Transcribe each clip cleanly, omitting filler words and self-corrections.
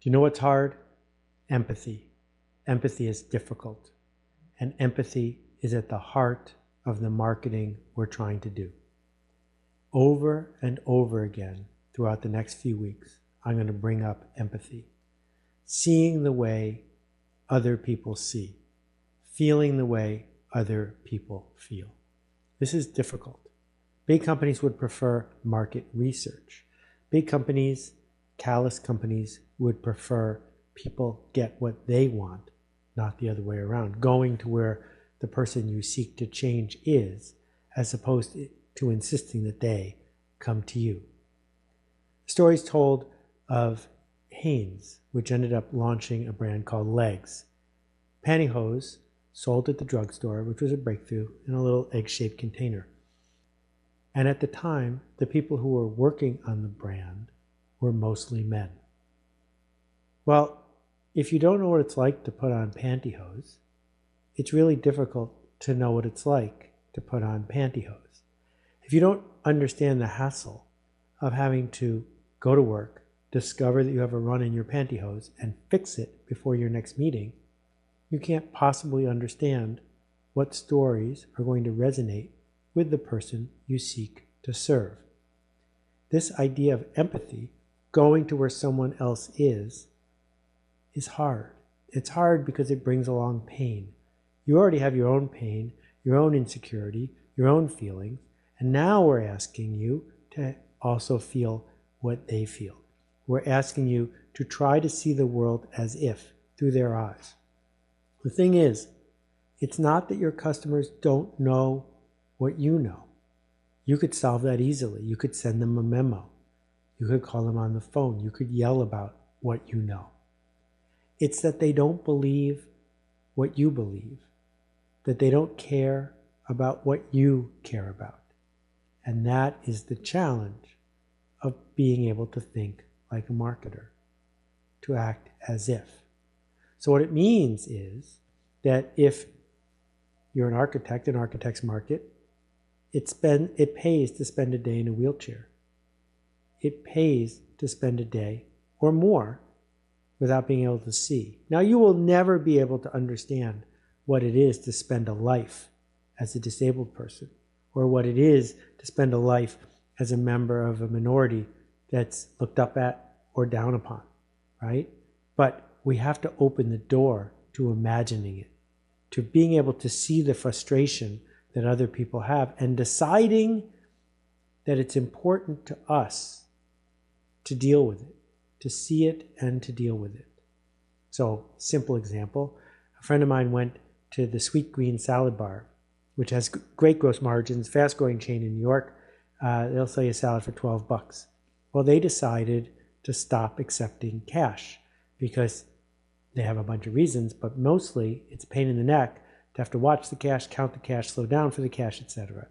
Do you know what's hard? Empathy. Empathy is difficult. And empathy is at the heart of the marketing we're trying to do. Over and over again throughout the next few weeks, I'm going to bring up empathy. Seeing the way other people see. Feeling the way other people feel. This is difficult. Big companies would prefer market research. Big companies, callous companies, would prefer people get what they want, not the other way around. Going to where the person you seek to change is, as opposed to insisting that they come to you. Stories told of Hanes, which ended up launching a brand called Legs. Pantyhose sold at the drugstore, which was a breakthrough, in a little egg-shaped container. And at the time, the people who were working on the brand were mostly men. Well, if you don't know what it's like to put on pantyhose, it's really difficult to know what it's like to put on pantyhose. If you don't understand the hassle of having to go to work, discover that you have a run in your pantyhose, and fix it before your next meeting, you can't possibly understand what stories are going to resonate with the person you seek to serve. This idea of empathy, going to where someone else is hard. It's hard because it brings along pain. You already have your own pain, your own insecurity, your own feelings, and now we're asking you to also feel what they feel. We're asking you to try to see the world as if, through their eyes. The thing is, it's not that your customers don't know what you know. You could solve that easily. You could send them a memo. You could call them on the phone. You could yell about what you know. It's that they don't believe what you believe, that they don't care about what you care about. And that is the challenge of being able to think like a marketer, to act as if. So what it means is that if you're an architect, an architect's market, it pays to spend a day in a wheelchair. It pays to spend a day or more without being able to see. Now, you will never be able to understand what it is to spend a life as a disabled person, or what it is to spend a life as a member of a minority that's looked up at or down upon, right? But we have to open the door to imagining it, to being able to see the frustration that other people have, and deciding that it's important to us to deal with it, to see it and to deal with it. So, simple example, a friend of mine went to the Sweet Green Salad Bar, which has great gross margins, fast-growing chain in New York. They'll sell you a salad for $12. Well, they decided to stop accepting cash because they have a bunch of reasons, but mostly it's a pain in the neck to have to watch the cash, count the cash, slow down for the cash, etc.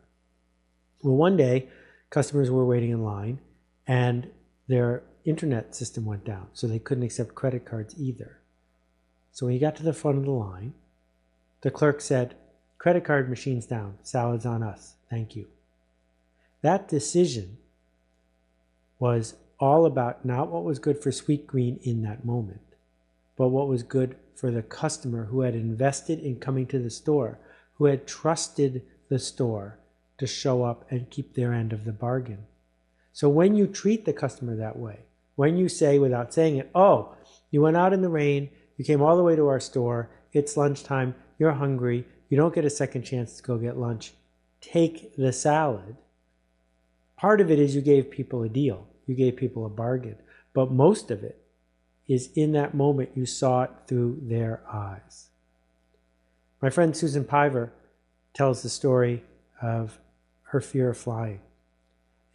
Well, one day, customers were waiting in line, and their internet system went down, so they couldn't accept credit cards either. So when he got to the front of the line, the clerk said, "Credit card machine's down, salad's on us, thank you." That decision was all about not what was good for Sweet Green in that moment, but what was good for the customer who had invested in coming to the store, who had trusted the store to show up and keep their end of the bargain. So when you treat the customer that way, when you say without saying it, "Oh, you went out in the rain, you came all the way to our store, it's lunchtime, you're hungry, you don't get a second chance to go get lunch, take the salad." Part of it is you gave people a deal, you gave people a bargain, but most of it is in that moment you saw it through their eyes. My friend Susan Piver tells the story of her fear of flying.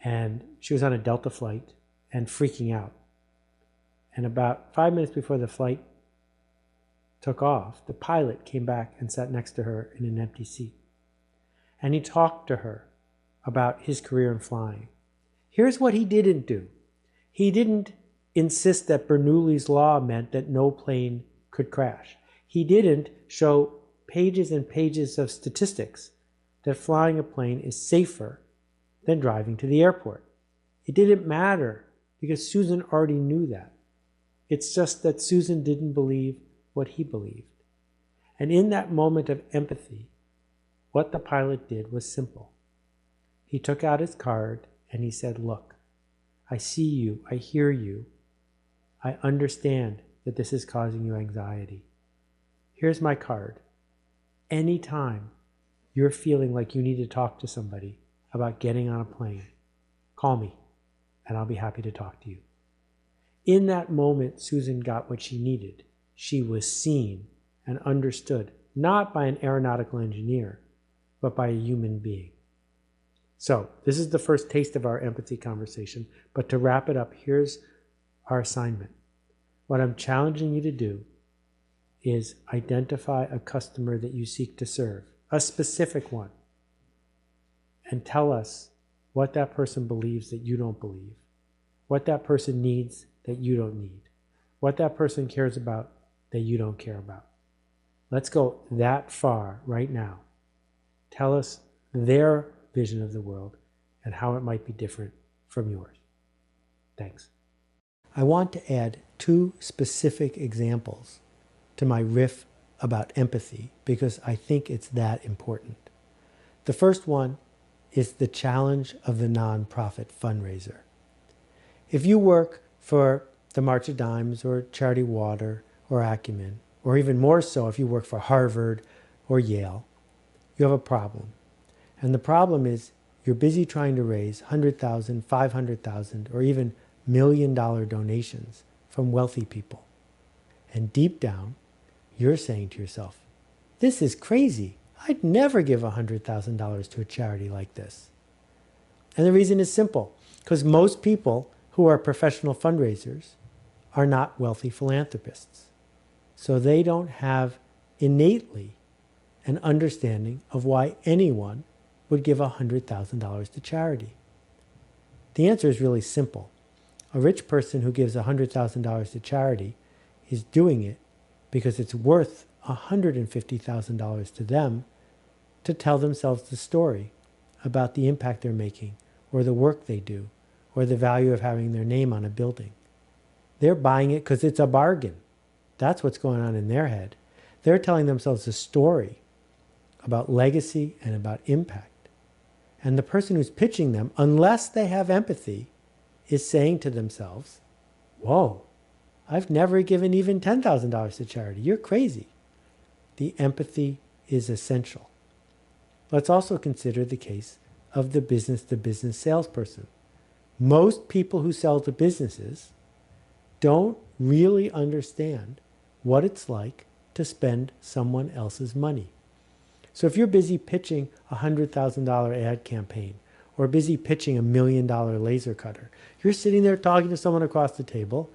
And she was on a Delta flight and freaking out. And about 5 minutes before the flight took off, the pilot came back and sat next to her in an empty seat. And he talked to her about his career in flying. Here's what he didn't do. He didn't insist that Bernoulli's law meant that no plane could crash. He didn't show pages and pages of statistics that flying a plane is safer than driving to the airport. It didn't matter because Susan already knew that. It's just that Susan didn't believe what he believed. And in that moment of empathy, what the pilot did was simple. He took out his card and he said, look, I see you, I hear you, I understand that this is causing you anxiety. Here's my card. Anytime you're feeling like you need to talk to somebody about getting on a plane, call me and I'll be happy to talk to you. In that moment, Susan got what she needed. She was seen and understood, not by an aeronautical engineer, but by a human being. So this is the first taste of our empathy conversation. But to wrap it up, here's our assignment. What I'm challenging you to do is identify a customer that you seek to serve, a specific one, and tell us what that person believes that you don't believe, what that person needs that you don't need, what that person cares about that you don't care about. Let's go that far right now. Tell us their vision of the world and how it might be different from yours. Thanks. I want to add 2 specific examples to my riff about empathy because I think it's that important. The first one is the challenge of the nonprofit fundraiser. If you work for the March of Dimes or Charity Water or Acumen, or even more so if you work for Harvard or Yale, you have a problem. And the problem is you're busy trying to raise $100,000, $500,000, or even $1 million donations from wealthy people. And deep down, you're saying to yourself, this is crazy. I'd never give $100,000 to a charity like this. And the reason is simple, because most people who are professional fundraisers are not wealthy philanthropists. So they don't have innately an understanding of why anyone would give $100,000 to charity. The answer is really simple. A rich person who gives $100,000 to charity is doing it because it's worth $150,000 to them to tell themselves the story about the impact they're making, or the work they do, or the value of having their name on a building. They're buying it because it's a bargain. That's what's going on in their head. They're telling themselves a story about legacy and about impact. And the person who's pitching them, unless they have empathy, is saying to themselves, whoa, I've never given even $10,000 to charity. You're crazy. The empathy is essential. Let's also consider the case of the business-to-business salesperson. Most people who sell to businesses don't really understand what it's like to spend someone else's money. So if you're busy pitching a $100,000 ad campaign or busy pitching $1 million laser cutter, you're sitting there talking to someone across the table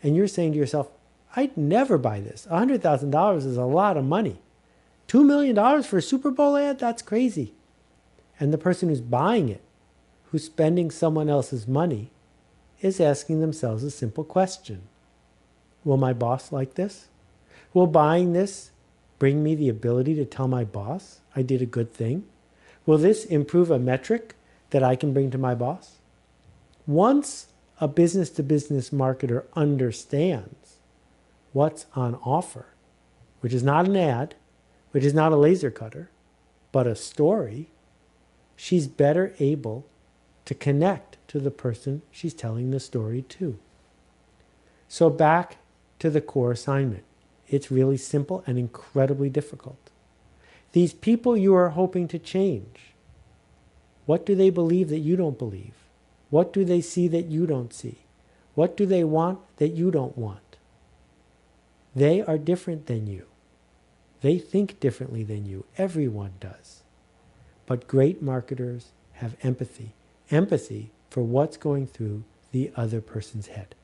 and you're saying to yourself, I'd never buy this. $100,000 is a lot of money. $2 million for a Super Bowl ad? That's crazy. And the person who's buying it, who's spending someone else's money, is asking themselves a simple question. Will my boss like this? Will buying this bring me the ability to tell my boss I did a good thing? Will this improve a metric that I can bring to my boss? Once a business-to-business marketer understands what's on offer, which is not an ad, which is not a laser cutter, but a story, she's better able to connect to the person she's telling the story to. So back to the core assignment. It's really simple and incredibly difficult. These people you are hoping to change, what do they believe that you don't believe? What do they see that you don't see? What do they want that you don't want? They are different than you. They think differently than you. Everyone does. But great marketers have empathy. Empathy for what's going through the other person's head.